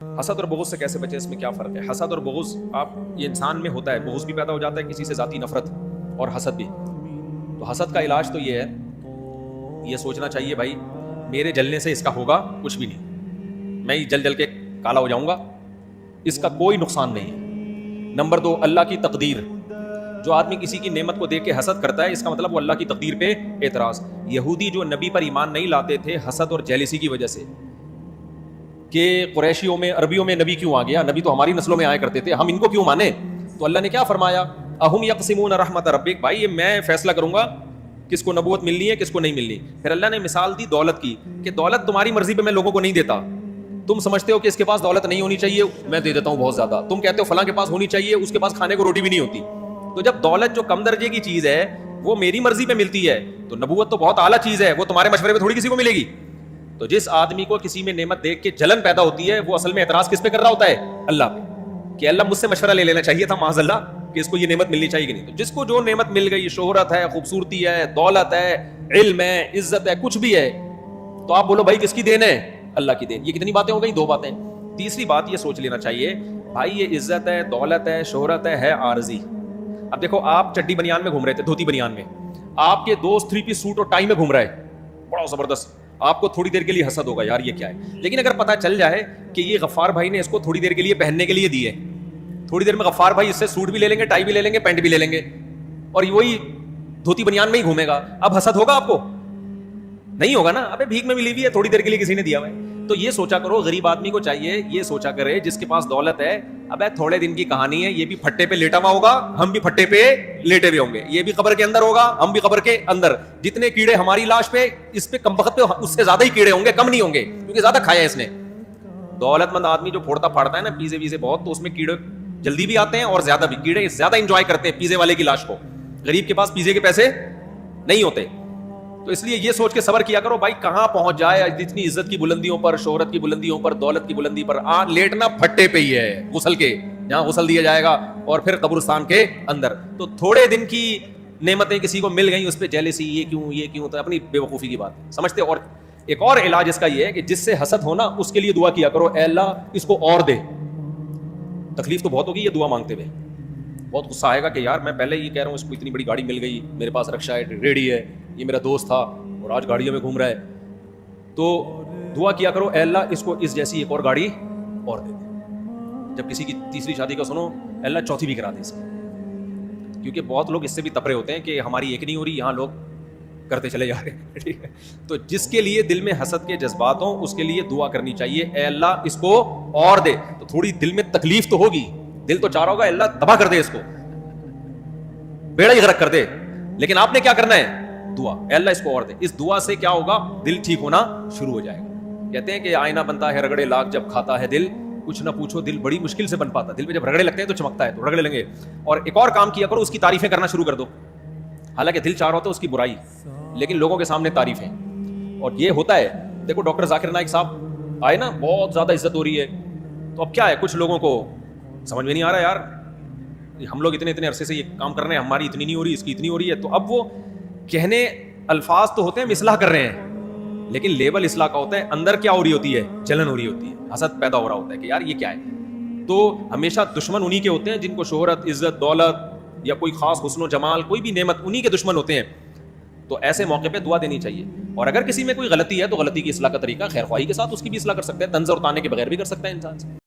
حسد اور بغض سے کیسے بچے، اس میں کیا فرق ہے؟ حسد اور بغض آپ یہ انسان میں ہوتا ہے، بغض بھی پیدا ہو جاتا ہے کسی سے ذاتی نفرت، اور حسد بھی. تو حسد کا علاج تو یہ ہے، یہ سوچنا چاہیے بھائی میرے جلنے سے اس کا ہوگا کچھ بھی نہیں، میں جل جل کے کالا ہو جاؤں گا، اس کا کوئی نقصان نہیں ہے. نمبر 2، اللہ کی تقدیر. جو آدمی کسی کی نعمت کو دیکھ کے حسد کرتا ہے، اس کا مطلب وہ اللہ کی تقدیر پہ اعتراض. یہودی جو نبی پر ایمان نہیں لاتے تھے حسد اور جیلسی کی وجہ سے کہ قریشیوں میں، عربیوں میں نبی کیوں آ گیا، نبی تو ہماری نسلوں میں آیا کرتے تھے، ہم ان کو کیوں مانے؟ تو اللہ نے کیا فرمایا، اہم یقسمون رحمت ربک، بھائی یہ میں فیصلہ کروں گا کس کو نبوت ملنی ہے کس کو نہیں ملنی. پھر اللہ نے مثال دی دولت کی کہ دولت تمہاری مرضی پہ میں لوگوں کو نہیں دیتا. تم سمجھتے ہو کہ اس کے پاس دولت نہیں ہونی چاہیے، میں دے دیتا ہوں بہت زیادہ. تم کہتے ہو فلاں کے پاس ہونی چاہیے، اس کے پاس کھانے کو روٹی بھی نہیں ہوتی. تو جب دولت جو کم درجے کی چیز ہے وہ میری مرضی پہ ملتی ہے، تو نبوت تو بہت اعلیٰ چیز ہے، وہ تمہارے مشورے پہ تھوڑی کسی کو ملے گی. تو جس آدمی کو کسی میں نعمت دیکھ کے جلن پیدا ہوتی ہے، وہ اصل میں اعتراض کس پہ کر رہا ہوتا ہے؟ اللہ پہ، کہ اللہ مجھ سے مشورہ لے لینا چاہیے تھا معاذ اللہ کہ اس کو یہ نعمت ملنی چاہیے کہ نہیں. تو جس کو جو نعمت مل گئی، شہرت ہے، خوبصورتی ہے، دولت ہے، علم ہے، عزت ہے، کچھ بھی ہے، تو آپ بولو بھائی کس کی دین ہے؟ اللہ کی دین. یہ کتنی باتیں ہو گئی؟ 2 باتیں. تیسری بات یہ سوچ لینا چاہیے بھائی یہ عزت ہے، دولت ہے، شہرت ہے عارضی. اب دیکھو آپ چڈی بنیان میں گھوم رہے تھے، دھوتی بنیان میں، آپ کے دوست 3 پیس سوٹ اور ٹائی میں گھوم رہا ہے، بڑا زبردست، آپ کو تھوڑی دیر کے لیے حسد ہوگا یار یہ کیا ہے. لیکن اگر پتہ چل جائے کہ یہ غفار بھائی نے اس کو تھوڑی دیر کے لیے پہننے کے لیے دیے، تھوڑی دیر میں غفار بھائی اس سے سوٹ بھی لے لیں گے، ٹائی بھی لے لیں گے، پینٹ بھی لے لیں گے، اور وہی دھوتی بنیان میں ہی گھومے گا، اب حسد ہوگا آپ کو؟ نہیں ہوگا نا. ابے بھیک میں ملی ہوئی ہے، تھوڑی دیر کے لیے کسی نے دیا ہوا ہے. تو یہ سوچا کرو، غریب آدمی کو چاہیے یہ سوچا کرے جس کے پاس دولت ہے، ابے تھوڑے دن کی کہانی ہے، یہ بھی پھٹے پہ لیٹا ہوا ہوگا، ہم بھی پھٹے پہ لیٹے ہوئے ہوں گے، یہ بھی قبر کے اندر ہوگا، ہم بھی قبر کے اندر. جتنے کیڑے ہماری لاش پہ، اس پہ کم وقت پہ اس سے زیادہ ہی کیڑے ہوں گے، کم نہیں ہوں گے، کیونکہ زیادہ کھایا ہے اس نے. دولت مند آدمی جو پھوڑتا پھاڑتا ہے نا پیزے ویزے بہت، تو اس میں کیڑے جلدی بھی آتے ہیں اور زیادہ بھی، کیڑے زیادہ انجوائے کرتے ہیں پیزے والے کی لاش کو. غریب کے پاس پیزے کے پیسے نہیں ہوتے. تو اس لیے یہ سوچ کے صبر کیا کرو بھائی کہاں پہنچ جائے، اتنی عزت کی بلندیوں پر، شہرت کی بلندیوں پر، دولت کی بلندی پر، لیٹنا پھٹے پہ ہی ہے، غسل کے جہاں غسل دیا جائے گا، اور پھر قبرستان کے اندر. تو تھوڑے دن کی نعمتیں کسی کو مل گئیں، اس پہ جیلسی، یہ کیوں، تو اپنی بے وقوفی کی بات سمجھتے. اور ایک اور علاج اس کا یہ ہے کہ جس سے حسد ہونا اس کے لیے دعا کیا کرو، اے اللہ اس کو اور دے. تکلیف تو بہت ہوگی یہ دعا مانگتے ہوئے، بہت غصہ آئے گا کہ یار میں پہلے یہ کہہ رہا ہوں اس کو اتنی بڑی گاڑی مل گئی، میرے پاس رکشا ہے، ریڈی ہے، یہ میرا دوست تھا اور آج گاڑیوں میں گھوم رہا ہے. تو دعا کیا کرو اے اللہ اس کو اس جیسی ایک اور گاڑی اور دے دے. جب کسی کی تیسری شادی کا سنو، اے اللہ چوتھی بھی کرا دے اس کو. کیونکہ بہت لوگ اس سے بھی تپرے ہوتے ہیں کہ ہماری ایک نہیں ہو رہی، یہاں لوگ کرتے چلے جا رہے ہیں. ٹھیک ہے، تو جس کے لیے دل میں حسد کے جذبات ہوں اس کے لیے دعا کرنی چاہیے اے اللہ اس کو اور دے. تو تھوڑی دل میں تکلیف تو ہوگی، دل تو چاہ رہا ہوگا اللہ تباہ کر دے، اس کو بیڑا ہی غرق کر دے. لیکن آپ نے کیا کرنا ہے؟ دعا، اے اللہ اس کو اور دے. اس دعا سے کیا ہوگا؟ دل ٹھیک ہونا شروع ہو جائے گا. کہتے ہیں کہ آئینہ بنتا ہے رگڑے لاکھ جب کھاتا ہے دل، کچھ نہ پوچھو دل بڑی مشکل سے بن پاتا. دل پہ جب رگڑے لگتے ہیں تو چمکتا ہے، تو رگڑے لیں گے. اور ایک اور کام کیا کرو، اس کی تعریفیں کرنا شروع کر دو. حالانکہ دل چاہ رہا ہوتا ہے اس کی برائی، لیکن لوگوں کے سامنے تعریفیں. اور یہ ہوتا ہے، دیکھو ڈاکٹر ذاکر نائک صاحب آئے نا، بہت زیادہ عزت ہو رہی ہے. تو اب کیا ہے، کچھ لوگوں کو سمجھ میں نہیں آ رہا یار ہم لوگ اتنے عرصے سے یہ کام کر رہے ہیں، ہماری اتنی نہیں ہو رہی، اس کی اتنی ہو رہی ہے. تو اب وہ کہنے الفاظ تو ہوتے ہیں ہم اصلاح کر رہے ہیں، لیکن لیول اصلاح کا ہوتا ہے، اندر کیا ہو رہی ہوتی ہے؟ جلن ہو رہی ہوتی ہے، حسد پیدا ہو رہا ہوتا ہے کہ یار یہ کیا ہے. تو ہمیشہ دشمن انہی کے ہوتے ہیں جن کو شہرت، عزت، دولت یا کوئی خاص حسن و جمال، کوئی بھی نعمت، انہی کے دشمن ہوتے ہیں. تو ایسے موقع پہ دعا دینی چاہیے. اور اگر کسی میں کوئی غلطی ہے تو غلطی کی اصلاح کا طریقہ خیر خواہی کے ساتھ اس کی بھی اصلاح کر سکتے ہیں، طنز اور طعنے کے بغیر بھی کر سکتا ہے انسان سے.